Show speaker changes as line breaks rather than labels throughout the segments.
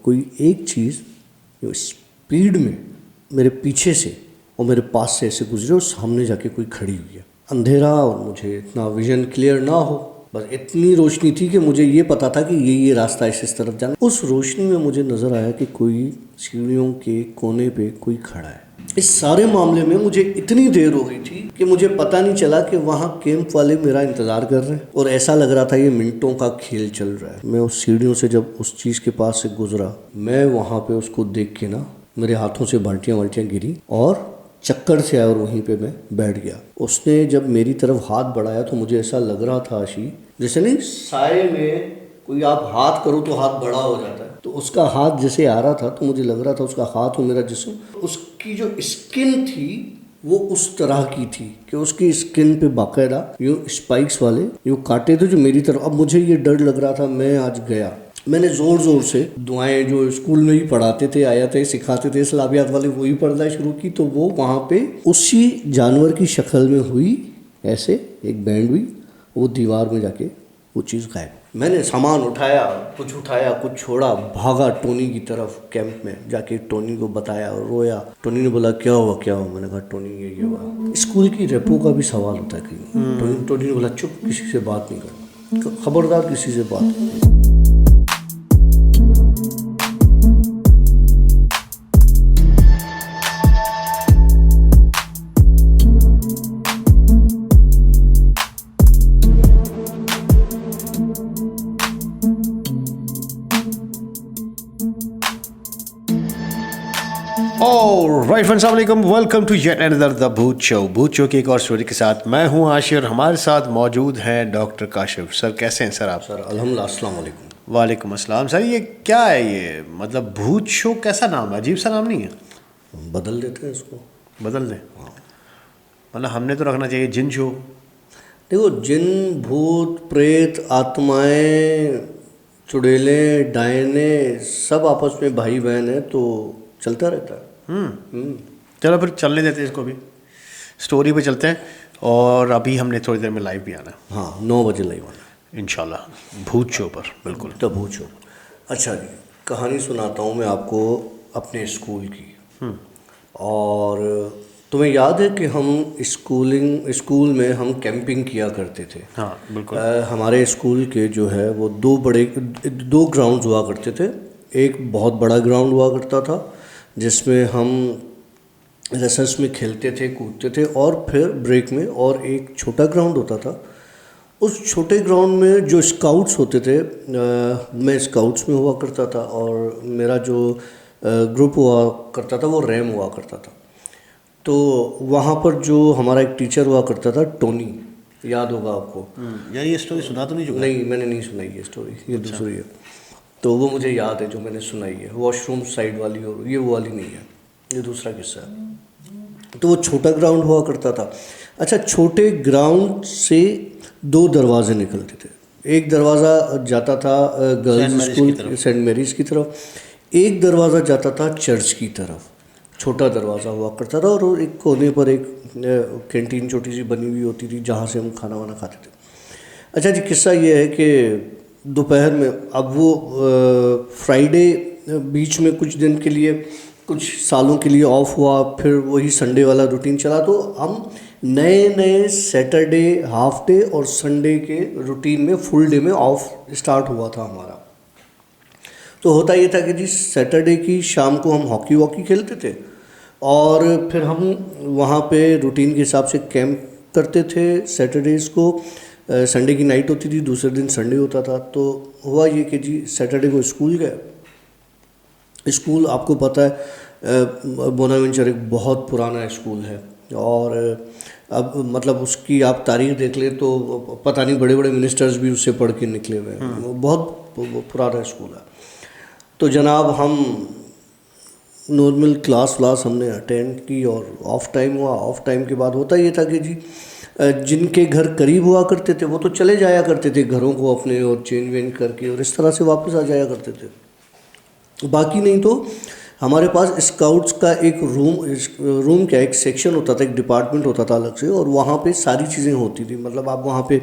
कोई एक चीज़ जो स्पीड में मेरे पीछे से और मेरे पास से ऐसे गुजरे और सामने जाके कोई खड़ी हुई है। अंधेरा और मुझे इतना विजन क्लियर ना हो, बस इतनी रोशनी थी कि मुझे ये पता था कि ये रास्ता इस तरफ जाना। उस रोशनी में मुझे नज़र आया कि कोई सीढ़ियों के कोने पे कोई खड़ा है। इस सारे मामले में मुझे इतनी देर हो गई थी कि मुझे पता नहीं चला कि वहाँ कैंप वाले मेरा इंतज़ार कर रहे हैं और ऐसा लग रहा था ये मिनटों का खेल चल रहा है। मैं उस सीढ़ियों से जब उस चीज़ के पास से गुजरा, मैं वहाँ पे उसको देख के ना मेरे हाथों से बाल्टियाँ गिरी और चक्कर से आया और वहीं पे मैं बैठ गया। उसने जब मेरी तरफ हाथ बढ़ाया तो मुझे ऐसा लग रहा था आशी, जैसे नहीं साए में कोई आप हाथ करो तो हाथ बड़ा हो जाता है, तो उसका हाथ जैसे आ रहा था तो मुझे लग रहा था उसका हाथ और मेरा जिस्म, उसकी जो स्किन थी वो उस तरह की थी कि उसकी स्किन पे बाकायदा यूँ स्पाइक्स वाले यूँ काटे थे जो मेरी तरफ। अब मुझे ये डर लग रहा था। मैं आज गया, मैंने ज़ोर ज़ोर से दुआएं जो स्कूल में ही पढ़ाते थे, आयतें सिखाते थे इस्लामियात वाले, वही पढ़ना शुरू की। तो वो वहाँ पे उसी जानवर की शक्ल में हुई, ऐसे एक बैंड हुई, वो दीवार में जाके वो चीज़ गायब। मैंने सामान उठाया, कुछ छोड़ा, भागा टोनी की तरफ। कैंप में जाके टोनी को बताया और रोया। टोनी ने बोला क्या हुआ। मैंने कहा टोनी ये हुआ। स्कूल की रेपो का भी सवाल होता है कहीं। टोनी ने बोला चुप, किसी से बात नहीं करना, खबरदार किसी से बात नहीं।
राइट फ्रेंड्स, अस्सलाम वालेकुम, welcome to yet another the Bhoot show की एक और स्टोरी के साथ मैं हूं आशिर। हमारे साथ मौजूद हैं डॉक्टर काशिफ। सर कैसे हैं सर आप?
सर अल्हम्दुलिल्लाह, अस्सलाम वालेकुम।
वालेकुम अस्सलाम। सर ये क्या है, ये मतलब भूत शो कैसा नाम है? अजीब सा नाम नहीं है?
बदल देते हैं इसको।
बदल दें? मतलब हमने तो रखना चाहिए जिन शो।
देखो, जिन, भूत, प्रेत, आत्माएं, चुड़ैलें, डायने सब आपस में भाई बहन है, तो चलता रहता है।
चलो फिर चलने देते हैं इसको भी, स्टोरी पे चलते हैं। और अभी हमने थोड़ी देर में लाइव भी आना है।
हाँ, 9 बजे लाइव आना
इंशाल्लाह भूत शो पर। बिल्कुल
तो भूत शो। अच्छा जी, कहानी सुनाता हूँ मैं आपको अपने स्कूल की। और तुम्हें याद है कि हम स्कूल में हम कैंपिंग किया करते थे।
हाँ बिल्कुल।
हमारे स्कूल के जो है वो दो ग्राउंड हुआ करते थे। एक बहुत बड़ा ग्राउंड हुआ करता था जिसमें हम रेसेस में खेलते थे, कूदते थे, और फिर ब्रेक में और एक छोटा ग्राउंड होता था। उस छोटे ग्राउंड में जो स्काउट्स होते थे, मैं स्काउट्स में हुआ करता था और मेरा जो ग्रुप हुआ करता था वो रैम हुआ करता था। तो वहाँ पर जो हमारा एक टीचर हुआ करता था टोनी, याद होगा आपको।
यार ये स्टोरी सुना तो नहीं चुका?
नहीं, मैंने नहीं सुनाई ये स्टोरी, ये दूसरी है। तो वो मुझे याद है जो मैंने सुनाई है, वॉशरूम साइड वाली, और ये वो वाली नहीं है, ये दूसरा किस्सा है। तो वो छोटा ग्राउंड हुआ करता था। अच्छा, छोटे ग्राउंड से 2 दरवाजे निकलते थे। एक दरवाज़ा जाता था गर्ल्स स्कूल सेंट मैरीज की तरफ, एक दरवाज़ा जाता था चर्च की तरफ। छोटा दरवाज़ा हुआ करता था और एक कोने पर एक कैंटीन छोटी सी बनी हुई होती थी जहाँ से हम खाना वाना खाते थे। अच्छा जी, किस्सा ये है कि दोपहर में, अब वो फ्राइडे बीच में कुछ दिन के लिए, कुछ सालों के लिए ऑफ हुआ, फिर वही संडे वाला रूटीन चला। तो हम नए सैटरडे हाफ डे और संडे के रूटीन में फुल डे में ऑफ स्टार्ट हुआ था हमारा। तो होता ये था कि जी सैटरडे की शाम को हम हॉकी वॉकी खेलते थे और फिर हम वहाँ पे रूटीन के हिसाब से कैंप करते थे। सैटरडेज़ को संडे की नाइट होती थी, दूसरे दिन संडे होता था। तो हुआ ये कि जी सैटरडे को स्कूल गए। स्कूल आपको पता है बोनावेंचर एक बहुत पुराना स्कूल है और अब मतलब उसकी आप तारीख देख ले तो पता नहीं, बड़े बड़े मिनिस्टर्स भी उससे पढ़ के निकले हुए हैं। बहुत पुराना स्कूल है। तो जनाब हम नॉर्मल क्लास हमने अटेंड की और ऑफ टाइम हुआ। ऑफ टाइम के बाद होता ये था कि जी जिनके घर करीब हुआ करते थे वो तो चले जाया करते थे घरों को अपने, और चेंज वेंज करके और इस तरह से वापस आ जाया करते थे। बाकी नहीं तो हमारे पास स्काउट्स का एक रूम क्या एक सेक्शन होता था, एक डिपार्टमेंट होता था अलग से, और वहाँ पे सारी चीज़ें होती थी। मतलब आप वहाँ पे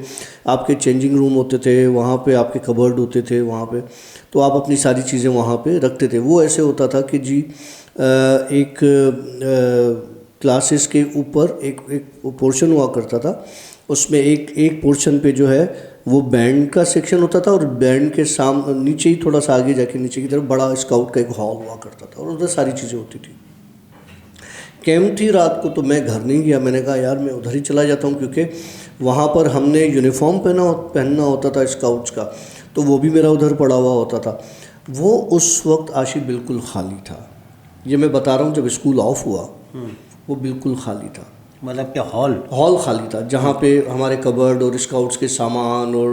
आपके चेंजिंग रूम होते थे, वहाँ पे आपके कबर्ड होते थे वहाँ पे, तो आप अपनी सारी चीज़ें वहाँ पे रखते थे। वो ऐसे होता था कि जी एक क्लासेस के ऊपर एक एक पोर्शन हुआ करता था, उसमें एक पोर्शन पे जो है वो बैंड का सेक्शन होता था, और बैंड के नीचे ही थोड़ा सा आगे जाके नीचे की तरफ बड़ा स्काउट का एक हॉल हुआ करता था, और उधर सारी चीज़ें होती थी। कैंप थी रात को, तो मैं घर नहीं गया। मैंने कहा यार मैं उधर ही चला जाता हूँ, क्योंकि वहाँ पर हमने यूनिफॉर्म पहनना होता था स्काउट्स का, तो वो भी मेरा उधर पड़ा हुआ होता था। वो उस वक्त आशी बिल्कुल खाली था। ये मैं बता रहा हूँ, जब स्कूल ऑफ हुआ वो बिल्कुल खाली था।
मतलब क्या
हॉल खाली था, जहाँ पे हमारे कबर्ड और स्काउट्स के सामान और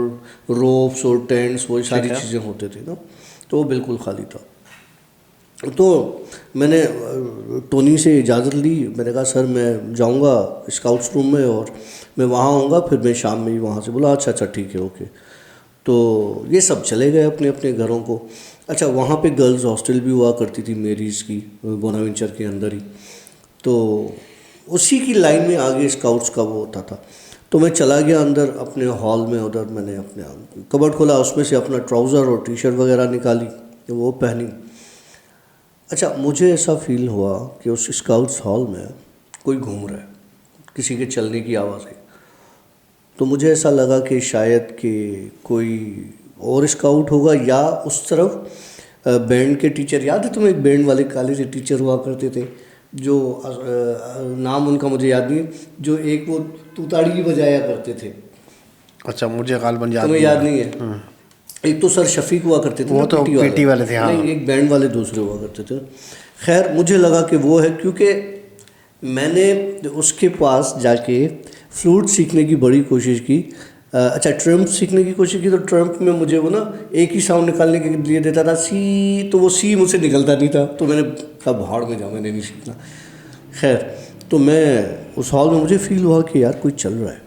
रोप्स और टेंट्स वो सारी चीज़ें होते थे ना, तो वो बिल्कुल खाली था। तो मैंने टोनी से इजाज़त ली। मैंने कहा सर मैं जाऊँगा स्काउट्स रूम में और मैं वहाँ आऊँगा, फिर मैं शाम में ही वहाँ से। बोला अच्छा अच्छा ठीक है ओके। तो ये सब चले गए अपने अपने घरों को। अच्छा, वहाँ पे गर्ल्स हॉस्टल भी हुआ करती थी मेरीज़ की, बोनावेंचर के अंदर ही, तो उसी की लाइन में आगे स्काउट्स का वो होता था। तो मैं चला गया अंदर अपने हॉल में, उधर मैंने अपने कबर्ड खोला, उसमें से अपना ट्राउज़र और टी शर्ट वगैरह निकाली, वो पहनी। अच्छा, मुझे ऐसा फील हुआ कि उस स्काउट्स हॉल में कोई घूम रहा है, किसी के चलने की आवाज़ है। तो मुझे ऐसा लगा कि शायद कि कोई और स्काउट होगा, या उस तरफ बैंड के टीचर, याद है तुम्हें एक बैंड वाले काले से टीचर हुआ करते थे, जो नाम उनका मुझे याद नहीं, जो एक वो तूताड़ी भी बजाया करते थे।
अच्छा, मुझे गालबन याद
तुम्हें
नहीं
याद नहीं है? एक तो सर शफीक हुआ करते थे,
वो
ना
तो
पीटी
पीटी वाले थे, हाँ।
नहीं, एक बैंड वाले दूसरे हुआ करते थे। खैर मुझे लगा कि वो है, क्योंकि मैंने उसके पास जाके फ्लूट सीखने की बड़ी कोशिश की। अच्छा, ट्रम्प सीखने की कोशिश की, तो ट्रम्प में मुझे वो ना एक ही साउंड निकालने के लिए देता था, सी, तो वो सी मुझसे निकलता नहीं था। तो मैंने कहा भाड़ में जाओ, मैंने नहीं सीखना। खैर, तो मैं उस हॉल में मुझे फील हुआ कि यार कोई चल रहा है।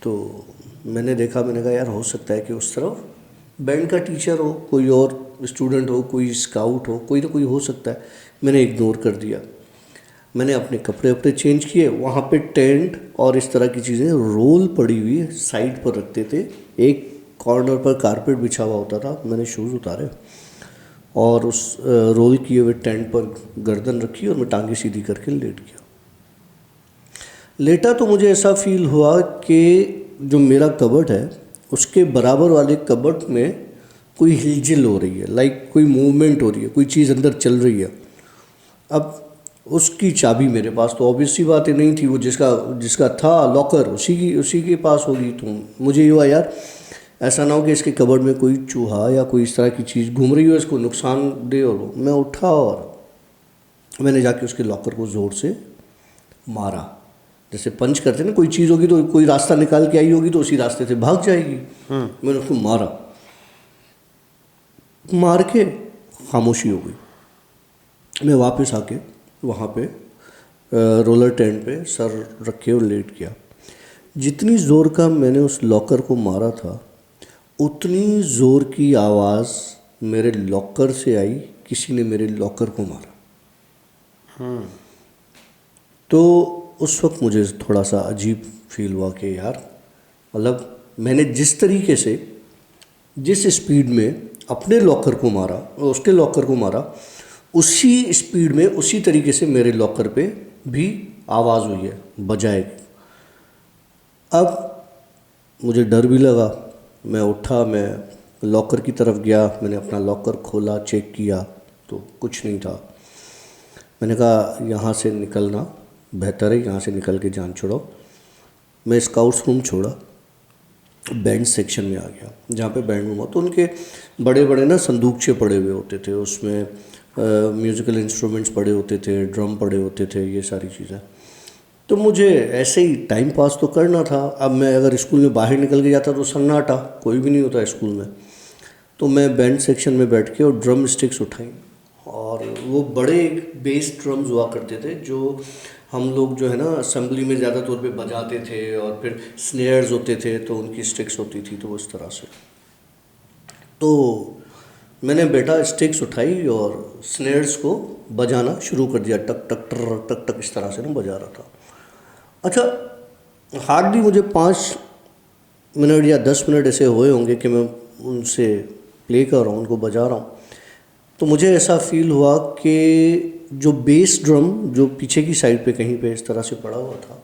तो मैंने देखा, मैंने कहा यार हो सकता है कि उस तरफ बैंड का टीचर हो, कोई और स्टूडेंट हो, कोई स्काउट हो, कोई ना कोई हो सकता है। मैंने इग्नोर कर दिया। मैंने अपने कपड़े वपड़े चेंज किए। वहाँ पे टेंट और इस तरह की चीज़ें रोल पड़ी हुई साइड पर रखते थे, एक कॉर्नर पर कारपेट बिछा हुआ होता था। मैंने शूज़ उतारे और उस रोल किए हुए टेंट पर गर्दन रखी और मैं टांगे सीधी करके लेट गया। लेटा तो मुझे ऐसा फील हुआ कि जो मेरा कबर्ड है उसके बराबर वाले कबर्ड में कोई हिलजिल हो रही है, लाइक कोई मूवमेंट हो रही है, कोई चीज़ अंदर चल रही है। अब उसकी चाबी मेरे पास तो ऑब्वियस सी बात ही नहीं थी, वो जिसका था लॉकर उसी के पास होगी। तो मुझे ये हुआ यार ऐसा ना हो कि इसके कबर्ड में कोई चूहा या कोई इस तरह की चीज़ घूम रही हो, इसको नुकसान दे। और मैं उठा और मैंने जाके उसके लॉकर को ज़ोर से मारा, जैसे पंच करते ना, कोई चीज़ होगी तो कोई रास्ता निकाल के आई होगी तो उसी रास्ते से भाग जाएगी। मैंने उसको मार के खामोशी हो गई। मैं वापस आके वहाँ पे रोलर टेंट पे सर रखे और लेट गया। जितनी ज़ोर का मैंने उस लॉकर को मारा था, उतनी ज़ोर की आवाज़ मेरे लॉकर से आई, किसी ने मेरे लॉकर को मारा। तो उस वक्त मुझे थोड़ा सा अजीब फील हुआ कि यार, मतलब मैंने जिस तरीके से, जिस स्पीड में अपने लॉकर को मारा और उसके लॉकर को मारा, उसी स्पीड में उसी तरीके से मेरे लॉकर पे भी आवाज़ हुई है, बजाए। अब मुझे डर भी लगा। मैं उठा, मैं लॉकर की तरफ गया, मैंने अपना लॉकर खोला, चेक किया तो कुछ नहीं था। मैंने कहा यहाँ से निकलना बेहतर है, यहाँ से निकल के जान छोड़ो। मैं स्काउट्स रूम छोड़ा, बैंड सेक्शन में आ गया, जहाँ पे बैंड रूम हो। तो उनके बड़े बड़े ना संदूकचे पड़े हुए होते थे, उसमें म्यूज़िकल इंस्ट्रूमेंट्स पड़े होते थे, ड्रम पड़े होते थे, ये सारी चीज़ें। तो मुझे ऐसे ही टाइम पास तो करना था। अब मैं अगर स्कूल में बाहर निकल के जाता तो सन्नाटा, कोई भी नहीं होता स्कूल में। तो मैं बैंड सेक्शन में बैठ के और ड्रम स्टिक्स उठाई, और वो बड़े बेस ड्रम्स हुआ करते थे जो हम लोग जो है ना असेंबली में ज़्यादा तौर पे बजाते थे, और फिर स्नेयर्स होते थे तो उनकी स्टिक्स होती थी, तो उस तरह से। तो मैंने बेटा स्टिक्स उठाई और स्नेयर्स को बजाना शुरू कर दिया, टक टक टर टक टक इस तरह से ना बजा रहा था। अच्छा, हार्डली मुझे 5 मिनट या 10 मिनट ऐसे हुए होंगे कि मैं उनसे प्ले कर रहा हूँ, उनको बजा रहा हूँ। तो मुझे ऐसा फील हुआ कि जो बेस ड्रम जो पीछे की साइड पे कहीं पे इस तरह से पड़ा हुआ था,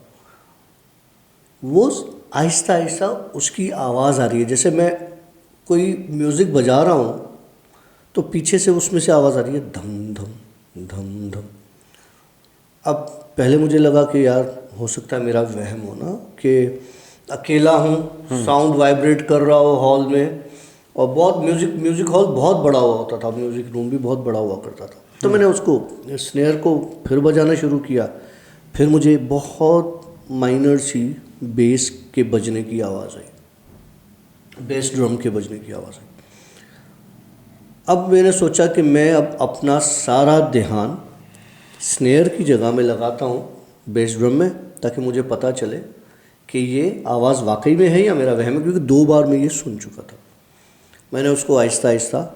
वो आहिस्ता आहिस्ता उसकी आवाज़ आ रही है। जैसे मैं कोई म्यूज़िक बजा रहा हूँ तो पीछे से उसमें से आवाज़ आ रही है, धम धम धम धम। अब पहले मुझे लगा कि यार हो सकता है मेरा वहम हो ना, कि अकेला हूँ, साउंड वाइब्रेट कर रहा हो हॉल में, और बहुत म्यूज़िक हॉल बहुत बड़ा हुआ होता था, म्यूज़िक रूम भी बहुत बड़ा हुआ करता था। तो मैंने उसको स्नेयर को फिर बजाना शुरू किया। फिर मुझे बहुत माइनर सी बेस के बजने की आवाज़ आई, बेस ड्रम के बजने की आवाज़ आई। अब मैंने सोचा कि मैं अब अपना सारा ध्यान स्नेयर की जगह में लगाता हूँ बेस ड्रम में, ताकि मुझे पता चले कि ये आवाज़ वाकई में है या मेरा वहम है, क्योंकि 2 बार मैं ये सुन चुका था। मैंने उसको आहिस्ता आहिस्ता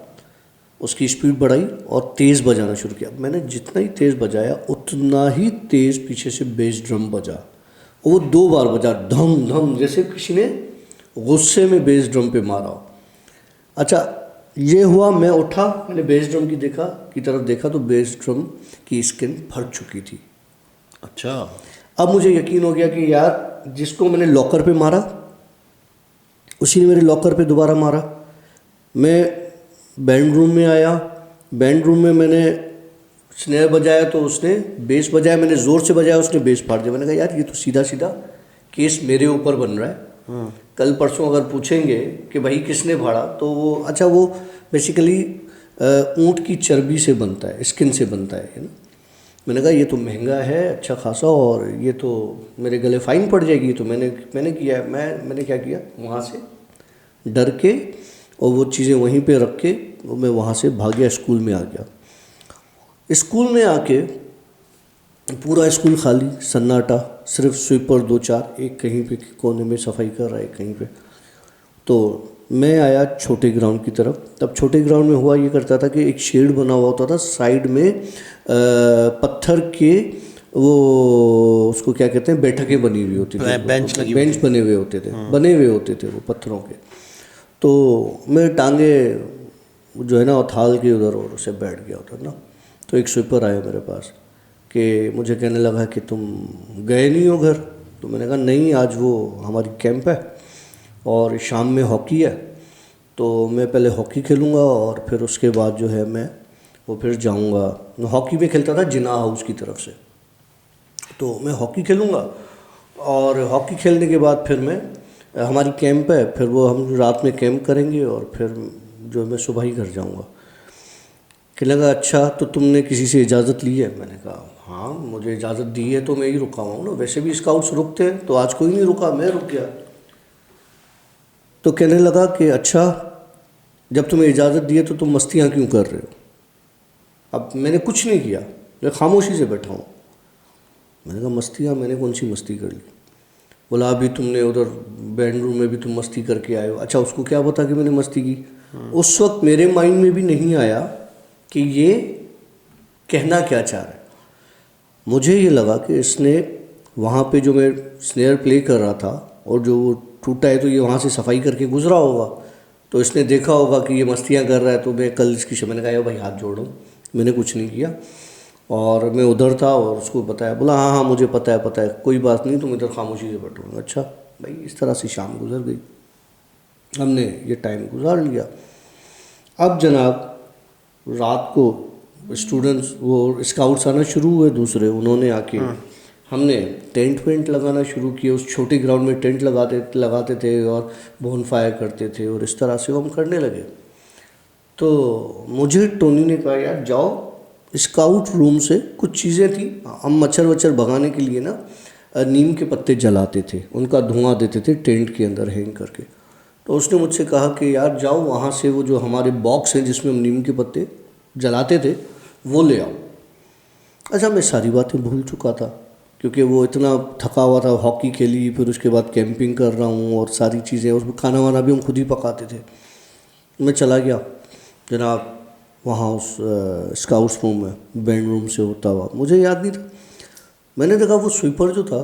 उसकी स्पीड बढ़ाई और तेज़ बजाना शुरू किया। मैंने जितना ही तेज़ बजाया उतना ही तेज़ पीछे से बेस ड्रम बजा, और वो 2 बार बजा, धम धम, जैसे किसी ने गुस्से में बेस ड्रम पे मारा हो। अच्छा, ये हुआ, मैं उठा, मैंने बेस ड्रम की तरफ देखा तो बेस ड्रम की स्किन फट चुकी थी।
अच्छा,
अब मुझे यकीन हो गया कि यार जिसको मैंने लॉकर पे मारा उसी ने मेरे लॉकर पे दोबारा मारा। मैं बैंड रूम में आया, बैंड रूम में मैंने स्नेयर बजाया तो उसने बेस बजाया, मैंने ज़ोर से बजाया, उसने बेस फाड़ दिया। मैंने कहा यार ये तो सीधा सीधा केस मेरे ऊपर बन रहा है। कल परसों अगर पूछेंगे कि भाई किसने फाड़ा, तो वो अच्छा, वो बेसिकली ऊँट की चर्बी से बनता है, स्किन से बनता है ना। मैंने कहा ये तो महंगा है अच्छा खासा, और ये तो मेरे गले फाइन पड़ जाएगी। तो मैंने किया, मैंने क्या किया, वहाँ से डर के और वो चीज़ें वहीं पे रख के मैं वहाँ से भाग गया, स्कूल में आ गया। स्कूल में आके पूरा स्कूल खाली, सन्नाटा, सिर्फ स्वीपर 2-4, एक कहीं पे कोने में सफाई कर रहा है, कहीं पे। तो मैं आया छोटे ग्राउंड की तरफ। तब छोटे ग्राउंड में हुआ ये करता था कि एक शेड बना हुआ होता था साइड में, पत्थर के वो उसको क्या कहते हैं, बैठकें बनी हुई होती थी, बेंच बने हुए होते थे, बने हुए होते थे वो पत्थरों के। तो मैं टांगे जो है ना उथाल के उधर और उसे बैठ गया उधर ना। तो एक स्वीपर आया मेरे पास कि मुझे कहने लगा कि तुम गए नहीं हो घर। तो मैंने कहा नहीं, आज वो हमारी कैंप है और शाम में हॉकी है, तो मैं पहले हॉकी खेलूँगा और फिर उसके बाद जो है मैं वो फिर जाऊँगा। हॉकी में खेलता था जिना हाउस की तरफ से, तो मैं हॉकी खेलूँगा और हॉकी खेलने के बाद फिर मैं, हमारी कैंप है, फिर वो हम रात में कैंप करेंगे और फिर जो मैं सुबह ही घर जाऊँगा। कहने लगा अच्छा, तो तुमने किसी से इजाज़त ली है? मैंने कहा हाँ, मुझे इजाज़त दी है तो मैं ही रुका हूँ ना, वैसे भी स्काउट्स रुकते हैं, तो आज कोई नहीं रुका, मैं रुक गया। तो कहने लगा कि अच्छा, जब तुम्हें इजाज़त दी है तो तुम मस्तियाँ क्यों कर रहे हो? अब मैंने कुछ नहीं किया, मैं खामोशी से बैठा हूँ। मैंने कहा मस्तियाँ, मैंने कौन सी मस्ती कर ली? बोला अभी तुमने उधर बैंड रूम में भी तुम मस्ती करके आए हो। अच्छा, उसको क्या पता कि मैंने मस्ती की? उस वक्त मेरे माइंड में भी नहीं आया कि ये कहना क्या चाह रहा है। मुझे ये लगा कि इसने वहाँ पे जो मैं स्नेयर प्ले कर रहा था और जो वो टूटा है, तो ये वहाँ से सफाई करके गुजरा होगा, तो इसने देखा होगा कि ये मस्तियाँ कर रहा है, तो मैं कल इसकी मैंने कहा भाई हाथ जोड़ो, मैंने कुछ नहीं किया। और मैं उधर था और उसको बताया, बोला हाँ हाँ मुझे पता है, कोई बात नहीं, तुम इधर खामोशी से बैठो। अच्छा भाई, इस तरह से शाम गुजर गई, हमने ये टाइम गुजार लिया। अब जनाब रात को स्टूडेंट्स, वो स्काउट्स आना शुरू हुए दूसरे, उन्होंने आके हमने टेंट वेंट लगाना शुरू किए। उस छोटे ग्राउंड में टेंट लगाते थे और बोन फायर करते थे, और इस तरह से वो हम करने लगे। तो मुझे टोनी ने कहा यार जाओ, स्काउट रूम से कुछ चीज़ें थी, हम मच्छर वच्छर भगाने के लिए ना नीम के पत्ते जलाते थे, उनका धुआं देते थे टेंट के अंदर हैंग करके। तो उसने मुझसे कहा कि यार जाओ वहाँ से वो जो हमारे बॉक्स हैं जिसमें हम नीम के पत्ते जलाते थे वो ले आओ। अच्छा, मैं सारी बातें भूल चुका था क्योंकि वो इतना थका हुआ था, हॉकी खेली, फिर उसके बाद कैंपिंग कर रहा हूँ और सारी चीज़ें, उसमें खाना वाना भी हम खुद ही पकाते थे। मैं चला गया जनाब वहाँ उस स्काउट्स रूम में बैंड रूम से होता हुआ, मुझे याद नहीं था। मैंने देखा वो स्वीपर जो था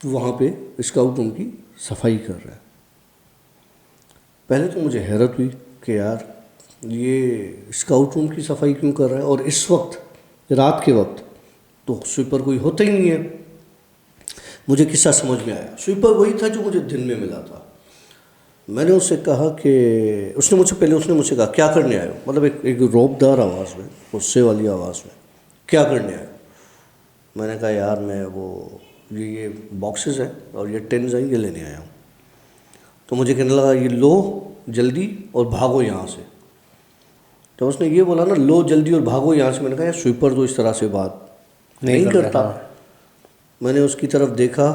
वहाँ पे स्काउट रूम की सफाई कर रहा है। पहले तो मुझे हैरत हुई कि यार ये स्काउट रूम की सफाई क्यों कर रहा है, और इस वक्त रात के वक्त तो स्वीपर कोई होता ही नहीं है। मुझे किस्सा समझ में आया, स्वीपर वही था जो मुझे दिन में मिला था। मैंने उससे कहा कि उसने मुझसे कहा क्या करने आए हो, मतलब एक रौबदार आवाज़ में, गुस्से वाली आवाज़ में, क्या करने आए हो। मैंने कहा यार मैं वो ये बॉक्सेस हैं और ये टिन्स हैं, ये लेने आया हूँ। तो मुझे कहने लगा ये लो जल्दी और भागो यहाँ से। तो उसने ये बोला ना लो जल्दी और भागो यहाँ से, मैंने कहा यार स्वीपर तो इस तरह से बात नहीं करता। मैंने उसकी तरफ देखा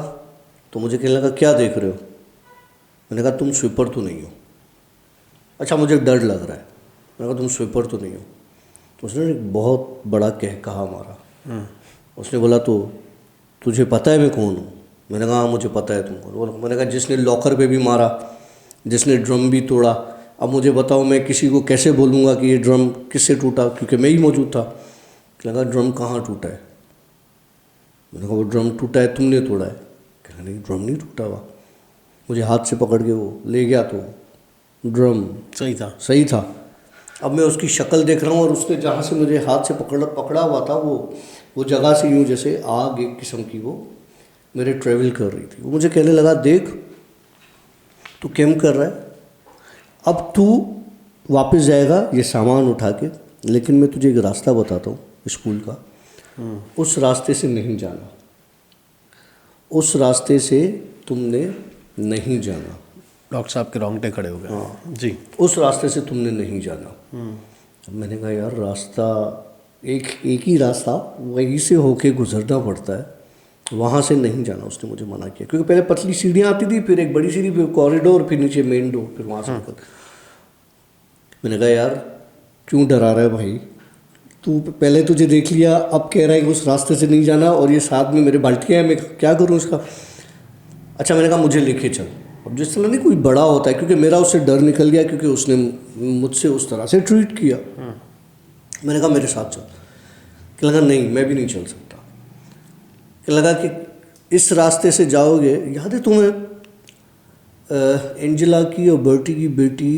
तो मुझे कहने लगा क्या देख रहे हो। मैंने कहा तुम स्वीपर तो नहीं हो। अच्छा मुझे डर लग रहा है। मैंने कहा तुम स्वीपर तो नहीं हो। तो उसने एक बहुत बड़ा कहा मारा। उसने बोला तो तुझे पता है मैं कौन हूँ। मैंने कहा हाँ मुझे पता है तुम कौन। मैंने कहा जिसने लॉकर पे भी मारा, जिसने ड्रम भी तोड़ा, अब मुझे बताओ मैं किसी को कैसे बोलूँगा कि ये ड्रम किससे टूटा, क्योंकि मैं ही मौजूद था। लगा ड्रम कहाँ टूटा है। मैंने कहा वो ड्रम टूटा है तुमने तोड़ा है। कहा नहीं ड्रम नहीं टूटा हुआ। मुझे हाथ से पकड़ के वो ले गया तो ड्रम सही था। अब मैं उसकी शक्ल देख रहा हूँ और उसने जहाँ से मुझे हाथ से पकड़ा हुआ था वो जगह से यूँ जैसे आग एक किस्म की वो मेरे ट्रेवल कर रही थी। वो मुझे कहने लगा देख तू क्या कर रहा है, अब तू वापस जाएगा ये सामान उठा के, लेकिन मैं तुझे एक रास्ता बताता हूँ स्कूल का, उस रास्ते से नहीं जाना, उस रास्ते से तुमने नहीं जाना।
डॉक्टर साहब के रोंगटे खड़े हो गए।
हाँ
जी।
उस रास्ते से तुमने नहीं जाना। अब मैंने कहा यार रास्ता एक ही रास्ता वहीं से होके गुजरना पड़ता है, वहाँ से नहीं जाना। उसने मुझे मना किया क्योंकि पहले पतली सीढ़ियाँ आती थी, फिर एक बड़ी सीढ़ी, फिर कॉरिडोर, फिर नीचे मेन डोर, फिर वहाँ से निकल। मैंने कहा यार क्यों डरा रहा है भाई, तू पहले तुझे देख लिया, अब कह रहा है कि उस रास्ते से नहीं जाना, और ये साथ में मेरे बाल्टियाँ हैं, मैं क्या करूँ इसका। अच्छा मैंने कहा मुझे लेके चल। अब जिस तरह नहीं कोई बड़ा होता है, क्योंकि मेरा उससे डर निकल गया क्योंकि उसने मुझसे उस तरह से ट्रीट किया। मैंने कहा मेरे साथ चल। क्या लगा नहीं मैं भी नहीं चल सकता। क्या लगा कि इस रास्ते से जाओगे, याद है तुम्हें एंजेला की और बर्टी की बेटी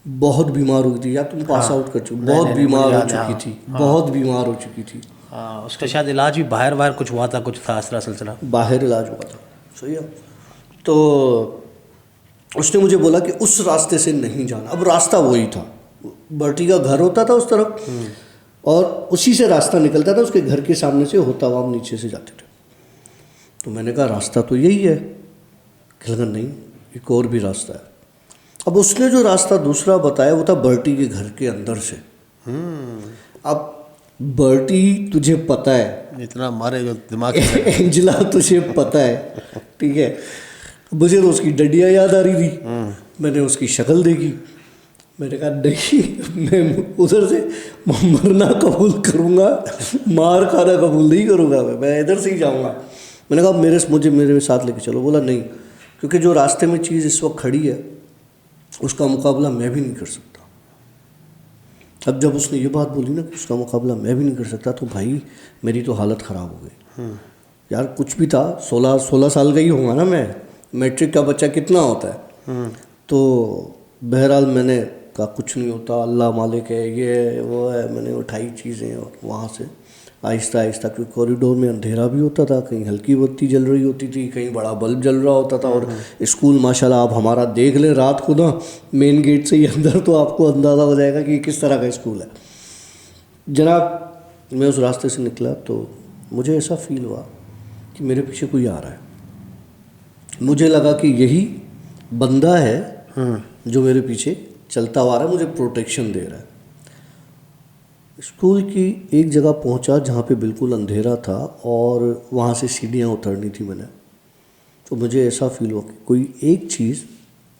बहुत बीमार हो गई थी, या तुम पास आउट कर चुकी, बहुत बीमार हो चुकी थी, बहुत बीमार हो चुकी थी।
हाँ उसका शायद इलाज भी बाहर कुछ हुआ था, कुछ था असरा सिलसिला,
बाहर इलाज हुआ था। सही है। तो उसने मुझे बोला कि उस रास्ते से नहीं जाना। अब रास्ता वही था, बर्टी का घर होता था उस तरफ और उसी से रास्ता निकलता था, उसके घर के सामने से होता हुआ हम नीचे से जाते थे। तो मैंने कहा रास्ता तो यही है। कहने लगा नहीं एक और भी रास्ता है। अब उसने जो रास्ता दूसरा बताया वो था बर्टी के घर के अंदर से। अब बर्टी तुझे पता है,
इतना मारे जो दिमाग
एंजेला तुझे पता है, ठीक है। मुझे तो उसकी डंडियाँ याद आ रही थी। मैंने उसकी शक्ल देखी, मैंने कहा नहीं मैं उधर से मरना कबूल करूँगा, मार खाना कबूल नहीं करूँगा, मैं इधर से ही जाऊँगा। मैंने कहा मेरे साथ लेके चलो। बोला नहीं, क्योंकि जो रास्ते में चीज़ इस वक्त खड़ी है उसका मुकाबला मैं भी नहीं कर सकता। अब जब उसने ये बात बोली ना कि उसका मुकाबला मैं भी नहीं कर सकता, तो भाई मेरी तो हालत ख़राब हो गई। यार कुछ भी था, 16 साल का ही होगा ना मैं, मैट्रिक का बच्चा कितना होता है। तो बहरहाल मैंने कहा कुछ नहीं होता, अल्लाह मालिक है, ये वो है। मैंने उठाई चीज़ें और वहाँ से आहिस्ता आहिस्ता, क्योंकि कॉरिडोर में अंधेरा भी होता था, कहीं हल्की बत्ती जल रही होती थी, कहीं बड़ा बल्ब जल रहा होता था। और स्कूल माशाल्लाह आप हमारा देख लें रात को ना मेन गेट से ही अंदर, तो आपको अंदाज़ा हो जाएगा कि किस तरह का स्कूल है। जनाब मैं उस रास्ते से निकला तो मुझे ऐसा फील हुआ कि मेरे पीछे कोई आ रहा है। मुझे लगा कि यही बंदा है जो मेरे पीछे चलता हुआ आ रहा है, मुझे प्रोटेक्शन दे रहा है। स्कूल की एक जगह पहुंचा जहाँ पे बिल्कुल अंधेरा था और वहाँ से सीढ़ियाँ उतरनी थी मैंने। तो मुझे ऐसा फील हुआ कि कोई एक चीज़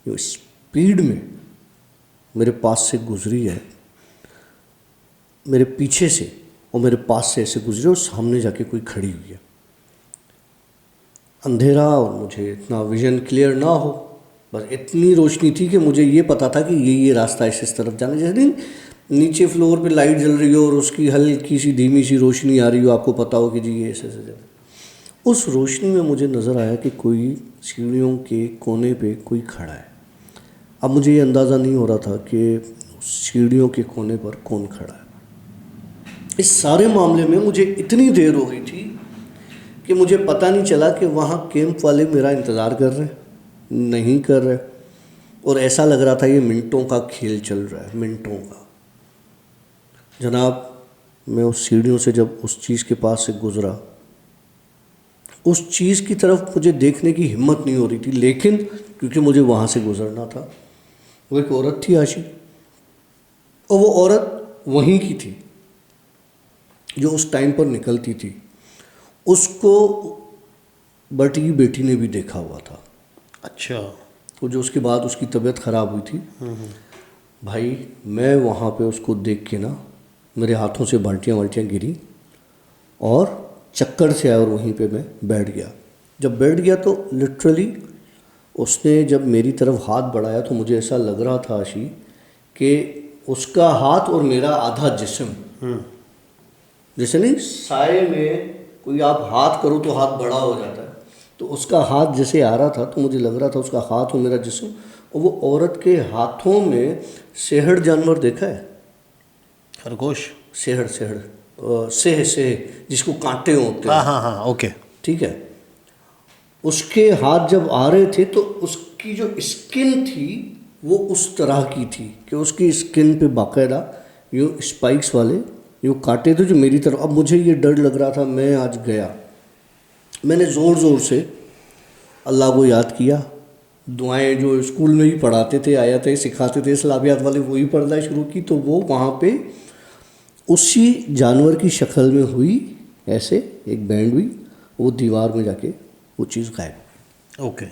जो स्पीड में मेरे पास से गुजरी है, मेरे पीछे से और मेरे पास से ऐसे गुजरी और सामने जाके कोई खड़ी हुई है। अंधेरा और मुझे इतना विजन क्लियर ना हो, बस इतनी रोशनी थी कि मुझे ये पता था कि ये रास्ता इस तरफ जाना। जैसे नहीं नीचे फ्लोर पे लाइट जल रही हो और उसकी हल्की सी धीमी सी रोशनी आ रही हो, आपको पता हो कि जी ये ऐसे ऐसे जगह। उस रोशनी में मुझे नज़र आया कि कोई सीढ़ियों के कोने पे कोई खड़ा है। अब मुझे ये अंदाज़ा नहीं हो रहा था कि सीढ़ियों के कोने पर कौन खड़ा है। इस सारे मामले में मुझे इतनी देर हो गई थी कि मुझे पता नहीं चला कि वहाँ कैंप वाले मेरा इंतज़ार कर रहे हैं, नहीं कर रहे, और ऐसा लग रहा था ये मिनटों का खेल चल रहा है, मिनटों का। जनाब, मैं उस सीढ़ियों से जब उस चीज़ के पास से गुज़रा, उस चीज़ की तरफ मुझे देखने की हिम्मत नहीं हो रही थी, लेकिन क्योंकि मुझे वहाँ से गुज़रना था। वो एक औरत थी आशी, और वो औरत वहीं की थी जो उस टाइम पर निकलती थी। उसको बटी की बेटी ने भी देखा हुआ था।
अच्छा।
वो जो उसके बाद उसकी तबीयत ख़राब हुई थी। भाई, मैं वहाँ पे उसको देख के ना, मेरे हाथों से बाल्टियाँ गिरी और चक्कर से आया, और वहीं पे मैं बैठ गया। जब बैठ गया तो लिटरली उसने जब मेरी तरफ हाथ बढ़ाया तो मुझे ऐसा लग रहा था आशी कि उसका हाथ और मेरा आधा जिस्म, जैसे नहीं साए में कोई आप हाथ करो तो हाथ बड़ा हो जाता है, तो उसका हाथ जैसे आ रहा था तो मुझे लग रहा था उसका हाथ और मेरा जिस्म। और वो औरत के हाथों में सेहड़ जानवर देखा है?
खरगोश?
सेहड़ सेह जिसको कांटे होते हैं।
हाँ, ओके।
ठीक है। उसके हाथ जब आ रहे थे तो उसकी जो स्किन थी वो उस तरह की थी कि उसकी स्किन पे बाकायदा यूँ स्पाइक्स वाले यूँ कांटे थे जो मेरी तरफ। अब मुझे ये डर लग रहा था, मैं आज गया। मैंने ज़ोर ज़ोर से अल्लाह को याद किया, दुआएं जो स्कूल में ही पढ़ाते थे, आयतें सिखाते थे इस्लामियात वाले, वही पढ़ना शुरू की। तो वो वहाँ पे उसी जानवर की शक्ल में हुई, ऐसे एक बैंड हुई, वो दीवार में जाके वो चीज़ गायब।
ओके।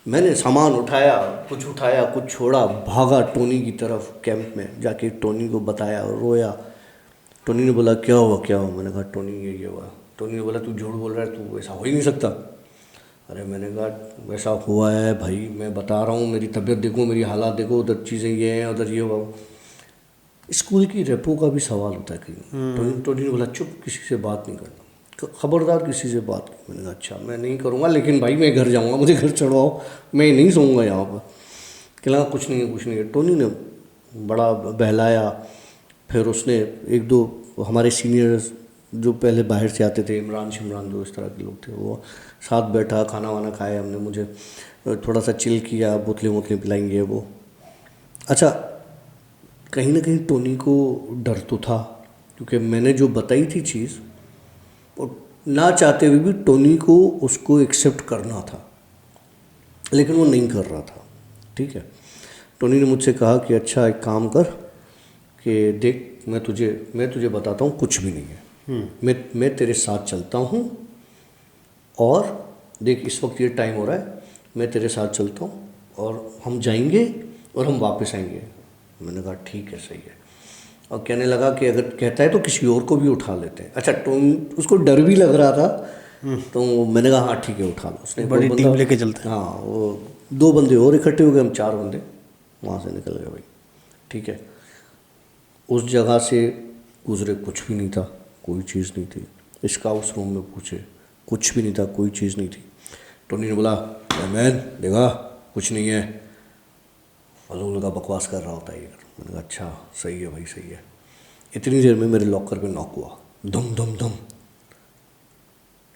मैंने सामान उठाया कुछ छोड़ा, भागा टोनी की तरफ। कैंप में जाके टोनी को बताया और रोया। टोनी ने बोला क्या हुआ? मैंने कहा टोनी ये हुआ। टोनी ने बोला तू झूठ बोल रहा है, तू ऐसा हो ही नहीं सकता। अरे मैंने कहा वैसा हुआ है भाई, मैं बता रहा हूँ, मेरी तबीयत देखो, मेरी हालात देखो, उधर चीज़ें ये हैं, उधर ये हुआ। स्कूल की रेपो का भी सवाल होता है कहीं। टोनी ने बोला चुप, किसी से बात नहीं करना, ख़बरदार किसी से बात की। मैंने कहा अच्छा मैं नहीं करूँगा, लेकिन भाई मैं घर जाऊँगा, मुझे घर चढ़वाओ, मैं नहीं सोऊंगा यहाँ पर। कहला कुछ नहीं है। टोनी ने बड़ा बहलाया। फिर उसने एक दो हमारे सीनियर्स जो पहले बाहर से आते थे, इमरान शिमरान जो इस तरह के लोग थे, वो साथ बैठा, खाना वाना खाया हमने, मुझे थोड़ा सा चिल किया, बोतलें पिलाएंगे वो। अच्छा, कहीं ना कहीं टोनी को डर तो था, क्योंकि मैंने जो बताई थी चीज़, और ना चाहते हुए भी टोनी को उसको एक्सेप्ट करना था, लेकिन वो नहीं कर रहा था। ठीक है। टोनी ने मुझसे कहा कि अच्छा एक काम कर कि देख, मैं तुझे बताता हूँ, कुछ भी नहीं है। मैं तेरे साथ चलता हूँ, और देख इस वक्त ये टाइम हो रहा है, मैं तेरे साथ चलता हूँ और हम जाएंगे और हम वापस आएंगे। मैंने कहा ठीक है, सही है। और कहने लगा कि अगर कहता है तो किसी और को भी उठा लेते हैं। अच्छा, टोनी उसको डर भी लग रहा था, तो मैंने कहा हाँ ठीक है, उठा लो। उसने
बड़ी टीम लेके चलते हैं।
हाँ, वो 2 बंदे और इकट्ठे हो गए, हम 4 बंदे वहाँ से निकल गए भाई। ठीक है। उस जगह से गुजरे, कुछ भी नहीं था, कोई चीज़ नहीं थी। स्काउट्स रूम में पूछे, कुछ भी नहीं था, कोई चीज़ नहीं थी। टोनी ने बोला मैन देखा कुछ नहीं है, फजूल का बकवास कर रहा होता है ये। मैंने कहा अच्छा सही है भाई, सही है। इतनी देर में मेरे लॉकर पे नॉक हुआ, धम धम धम।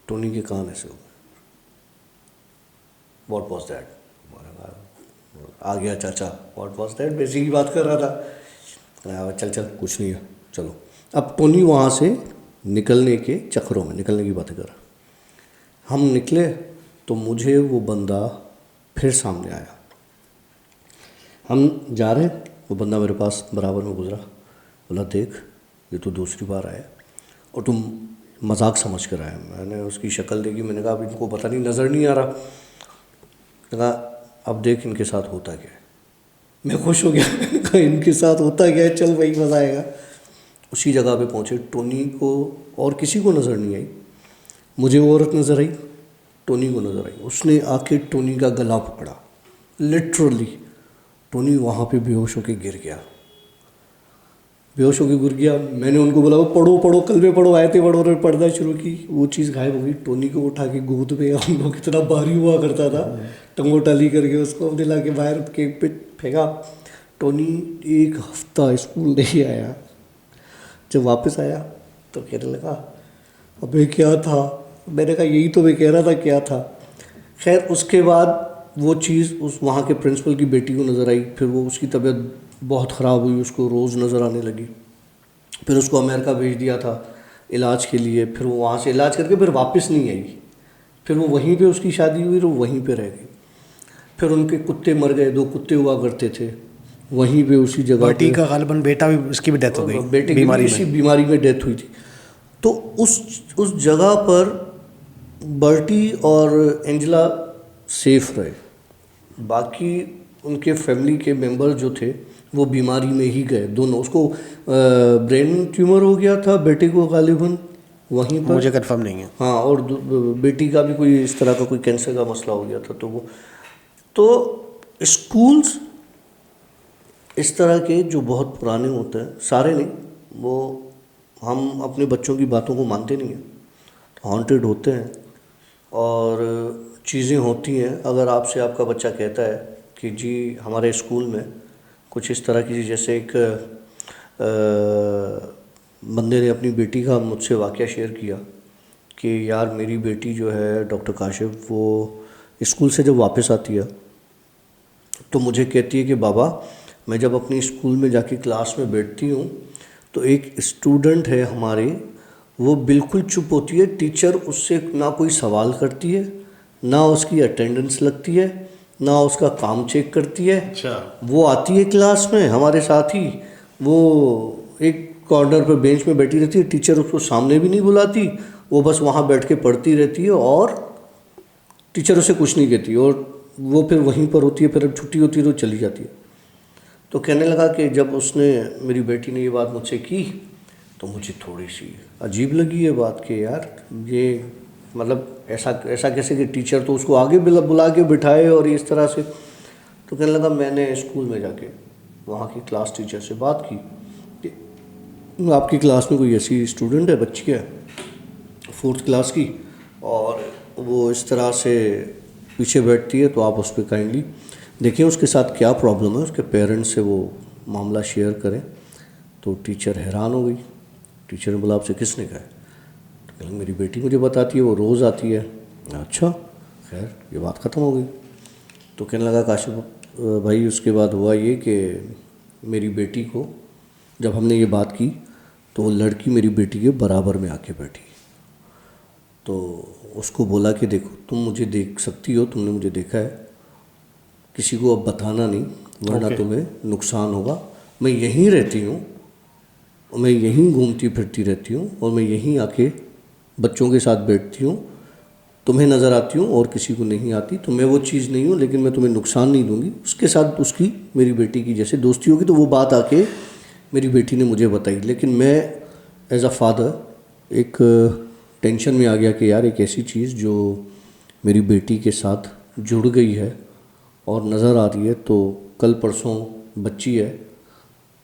टोनी के कान ऐसे हो गए, व्हाट वाज दैट? आ गया चाचा, व्हाट वाज दैट? बेसिक की बात कर रहा था। चल कुछ नहीं है, चलो। अब टोनी वहाँ से निकलने के चक्करों में, निकलने की बातें कर रहा। हम निकले तो मुझे वो बंदा फिर सामने आया। हम जा रहे, वो बंदा मेरे पास बराबर में गुजरा, बोला देख ये तो दूसरी बार आया और तुम मजाक समझ कर आया। मैंने उसकी शक्ल देखी, मैंने कहा अब इनको पता नहीं, नज़र नहीं आ रहा। कहा अब देख इनके साथ होता क्या है। मैं खुश हो गया, मैंने कहा इनके साथ होता क्या है, चल भाई मज़ा आएगा। उसी जगह पे पहुँचे, टोनी को और किसी को नज़र नहीं आई, मुझे वो औरत नज़र आई, टोनी को नज़र आई। उसने आके टोनी का गला पकड़ा, लिटरली टोनी वहाँ पे बेहोश होके गिर गया। बेहोश होकर गिर गया। मैंने उनको बोला वो पढ़ो पढ़ो, कल में पढ़ो, आयतें पढ़ो, और पढ़ना शुरू की। वो चीज़ गायब हो गई। टोनी को उठा के गोद में, हम लोग कितना भारी हुआ करता था, टंगोटाली करके उसको हमने ला के बाहर केक पे फेंका। टोनी 1 हफ्ता स्कूल नहीं आया। जब वापस आया तो कहने लगा अबे क्या था। मैंने कहा यही तो मैं कह रहा था क्या था। खैर उसके बाद वो चीज़ उस वहाँ के प्रिंसिपल की बेटी को नज़र आई। फिर वो उसकी तबीयत बहुत ख़राब हुई, उसको रोज़ नज़र आने लगी। फिर उसको अमेरिका भेज दिया था इलाज के लिए। फिर वो वहाँ से इलाज करके फिर वापस नहीं आई। फिर वो वहीं पे उसकी शादी हुई, वो वहीं पे रह गई। फिर उनके कुत्ते मर गए, 2 कुत्ते हुआ करते थे वहीं पे उसी जगह
बेटी
पे।
का गालिबन बेटा भी, उसकी भी डेथ हो गई
बेटे की
बीमारी
इसी
में।
बीमारी में डेथ हुई थी। तो उस जगह पर बर्टी और एंजेला सेफ रहे। बाकी उनके फैमिली के मेंबर जो थे वो बीमारी में ही गए दोनों। उसको ब्रेन ट्यूमर हो गया था बेटे को गालिबन वहीं पर।
मुझे कंफर्म नहीं है।
हाँ, और बेटी का भी कोई इस तरह का कोई कैंसर का मसला हो गया था। तो स्कूल्स इस तरह के जो बहुत पुराने होते हैं, सारे नहीं, वो हम अपने बच्चों की बातों को मानते नहीं हैं, हॉन्टेड होते हैं और चीज़ें होती हैं। अगर आपसे आपका बच्चा कहता है कि जी हमारे स्कूल में कुछ इस तरह की, जैसे एक बंदे ने अपनी बेटी का मुझसे वाक़या शेयर किया कि यार मेरी बेटी जो है डॉक्टर काशिफ, वो स्कूल से जब वापस आती है तो मुझे कहती है कि बाबा मैं जब अपनी स्कूल में जाके क्लास में बैठती हूँ तो एक स्टूडेंट है हमारे, वो बिल्कुल चुप होती है। टीचर उससे ना कोई सवाल करती है, ना उसकी अटेंडेंस लगती है, ना उसका काम चेक करती है।
अच्छा।
वो आती है क्लास में हमारे साथ ही, वो एक कॉर्नर पर बेंच में बैठी रहती है। टीचर उसको सामने भी नहीं बुलाती, वो बस वहाँ बैठ के पढ़ती रहती है और टीचर उसे कुछ नहीं कहती, और वो फिर वहीं पर होती है। फिर अब छुट्टी होती है तो चली जाती है। तो कहने लगा कि जब उसने, मेरी बेटी ने ये बात मुझसे की तो मुझे थोड़ी सी अजीब लगी ये बात कि यार ये मतलब ऐसा कैसे कि टीचर तो उसको आगे बुला के बिठाए और इस तरह से। तो कहने लगा मैंने स्कूल में जाके वहाँ की क्लास टीचर से बात की कि आपकी क्लास में कोई ऐसी स्टूडेंट है, बच्ची है 4th क्लास की, और वो इस तरह से पीछे बैठती है, तो आप उस पर काइंडली देखिए उसके साथ क्या प्रॉब्लम है, उसके पेरेंट्स से वो मामला शेयर करें। तो टीचर हैरान हो गई। टीचर ने बोला आपसे किसने कहा है? तो कहने मेरी बेटी मुझे बताती है, वो रोज़ आती है। अच्छा, खैर ये बात ख़त्म हो गई। तो कहने लगा काशिफ भाई उसके बाद हुआ ये कि मेरी बेटी को जब हमने ये बात की तो वो लड़की मेरी बेटी के बराबर में आके बैठी। तो उसको बोला कि देखो तुम मुझे देख सकती हो, तुमने मुझे देखा है, किसी को अब बताना नहीं वरना तुम्हें नुकसान होगा। मैं यहीं रहती हूँ, मैं यहीं घूमती फिरती रहती हूँ और मैं यहीं आके बच्चों के साथ बैठती हूँ, तुम्हें नज़र आती हूँ और किसी को नहीं आती। तो मैं वो चीज़ नहीं हूँ, लेकिन मैं तुम्हें नुकसान नहीं दूँगी। उसके साथ उसकी मेरी बेटी की जैसे दोस्ती होगी। तो वो बात आके मेरी बेटी ने मुझे बताई, लेकिन मैं एज अ फादर एक टेंशन में आ गया कि यार एक ऐसी चीज़ जो मेरी बेटी के साथ जुड़ गई है और नज़र आ रही है, तो कल परसों बच्ची है,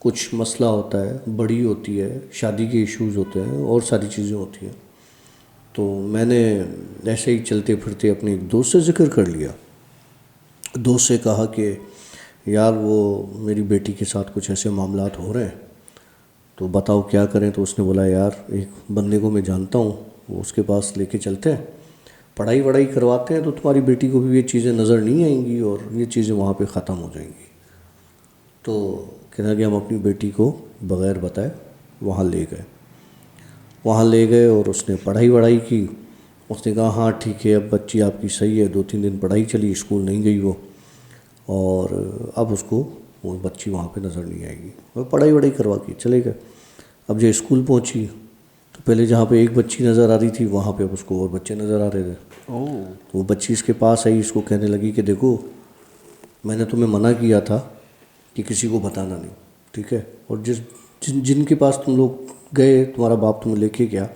कुछ मसला होता है, बड़ी होती है, शादी के इश्यूज़ होते हैं और सारी चीज़ें होती हैं। तो मैंने ऐसे ही चलते फिरते अपने एक दोस्त से जिक्र कर लिया। दोस्त से कहा कि यार वो मेरी बेटी के साथ कुछ ऐसे मामलात हो रहे हैं, तो बताओ क्या करें। तो उसने बोला यार एक बंदे को मैं जानता हूँ, वो उसके पास लेके चलते हैं, पढ़ाई वढ़ाई करवाते हैं, तो तुम्हारी बेटी को भी ये चीज़ें नज़र नहीं आएंगी और ये चीज़ें वहाँ पे ख़त्म हो जाएंगी। तो कहना कि हम अपनी बेटी को बग़ैर बताए वहाँ ले गए और उसने पढ़ाई वढ़ाई की। उसने कहा हाँ ठीक है, अब बच्ची आपकी सही है, 2-3 दिन पढ़ाई चली, स्कूल नहीं गई वो, और अब उसको वो बच्ची वहाँ पे नज़र नहीं आएगी। और पढ़ाई वढ़ाई करवा के चले गए। अब जो स्कूल पहुँची तो पहले जहाँ पे एक बच्ची नज़र आ रही थी वहाँ पे अब उसको और बच्चे नज़र आ रहे थे। तो वो बच्ची इसके पास आई, इसको कहने लगी कि देखो मैंने तुम्हें मना किया था कि किसी को बताना नहीं, ठीक है, और जिनके पास तुम लोग गए, तुम्हारा बाप तुम्हें लेके गया,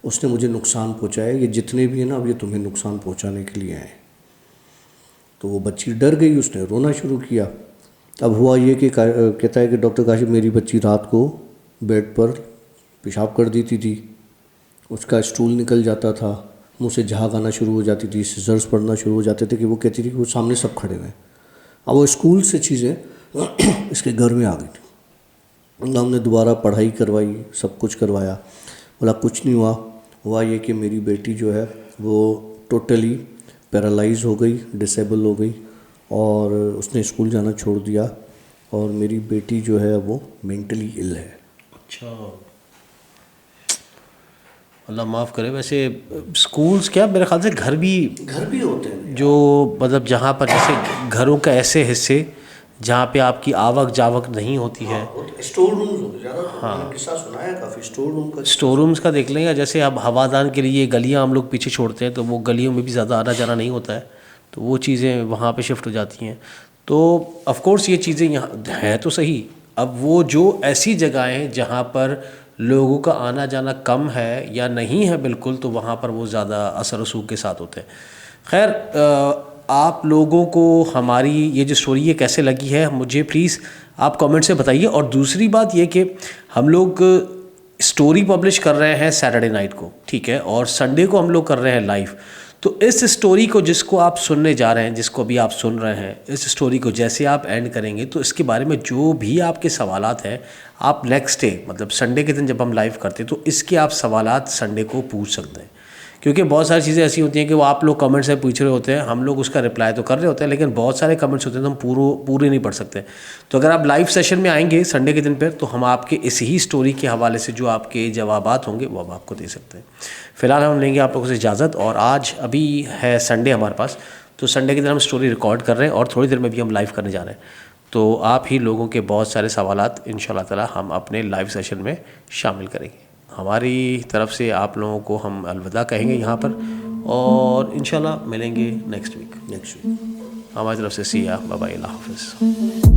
उसने मुझे नुकसान पहुँचाया। ये जितने भी हैं ना, अब ये तुम्हें नुकसान पहुँचाने के लिए आए। तो वो बच्ची डर गई, उसने रोना शुरू किया। अब हुआ ये कि कहता है कि डॉक्टर काशिफ मेरी बच्ची रात को बेड पर पेशाब कर देती थी, उसका स्टूल निकल जाता था, मुँह से झाग आना शुरू हो जाती थी, सिजर्स पड़ना शुरू हो जाते थे कि वो कहती थी कि वो सामने सब खड़े हुए हैं। अब वो स्कूल से चीज़ें इसके घर में आ गई थी। हमने दोबारा पढ़ाई करवाई, सब कुछ करवाया, बोला कुछ नहीं हुआ ये कि मेरी बेटी जो है वो टोटली पैरालाइज हो गई, डिसेबल हो गई और उसने स्कूल जाना छोड़ दिया और मेरी बेटी जो है वो मेंटली इल है।
अच्छा, अल्लाह माफ़ करे। वैसे स्कूल्स क्या, मेरे ख्याल से घर भी
होते हैं
जो मतलब जहाँ पर जैसे घरों का ऐसे हिस्से जहाँ पे आपकी आवक जावक नहीं होती है।
स्टोर रूम्स होते ज़्यादा। हाँ, किस्सा सुना है काफ़ी
स्टोर रूम्स का देख लें, या जैसे अब हवादान के लिए गलियाँ हम लोग पीछे छोड़ते हैं तो वो गलियों में भी ज़्यादा आना जाना नहीं होता है, तो वो चीज़ें वहाँ पे शिफ्ट हो जाती हैं। तो ऑफ कोर्स ये चीज़ें यहाँ हैं तो सही। अब वो जो ऐसी जगहें हैं जहाँ पर लोगों का आना जाना कम है या नहीं है बिल्कुल, तो वहाँ पर वो ज़्यादा असर रसूख के साथ होते हैं। खैर, आप लोगों को हमारी ये जो स्टोरी है कैसे लगी है, मुझे प्लीज़ आप कमेंट से बताइए। और दूसरी बात ये कि हम लोग स्टोरी पब्लिश कर रहे हैं सैटरडे नाइट को, ठीक है, और संडे को हम लोग कर रहे हैं लाइव। तो इस स्टोरी को जिसको आप सुनने जा रहे हैं, जिसको भी आप सुन रहे हैं, इस स्टोरी को जैसे आप एंड करेंगे तो इसके बारे में जो भी आपके सवालात हैं, आप नेक्स्ट डे मतलब संडे के दिन जब हम लाइव करते हैं तो इसके आप सवालात संडे को पूछ सकते हैं। क्योंकि बहुत सारी चीज़ें ऐसी होती हैं कि वो आप लोग कमेंट्स में पूछ रहे होते हैं, हम लोग उसका रिप्लाई तो कर रहे होते हैं, लेकिन बहुत सारे कमेंट्स होते हैं तो हम पूरे नहीं पढ़ सकते। तो अगर आप लाइव सेशन में आएंगे संडे के दिन पर तो हम आपके इस ही स्टोरी के हवाले से जो आपके जवाबात होंगे वो हम आपको दे सकते हैं। फ़िलहाल हम लेंगे आप लोगों से इजाज़त, और आज अभी है संडे हमारे पास, तो संडे के दिन हम स्टोरी रिकॉर्ड कर रहे हैं और थोड़ी देर में भी हम लाइव करने जा रहे हैं। तो आप ही लोगों के बहुत सारे सवालात इंशाल्लाह ताला हम अपने लाइव सेशन में शामिल करेंगे। हमारी तरफ से आप लोगों को हम अलविदा कहेंगे यहाँ पर, और इंशाल्लाह मिलेंगे नेक्स्ट वीक। हमारी तरफ से सिया, बाय बाय, अल्लाह हाफ़िज़।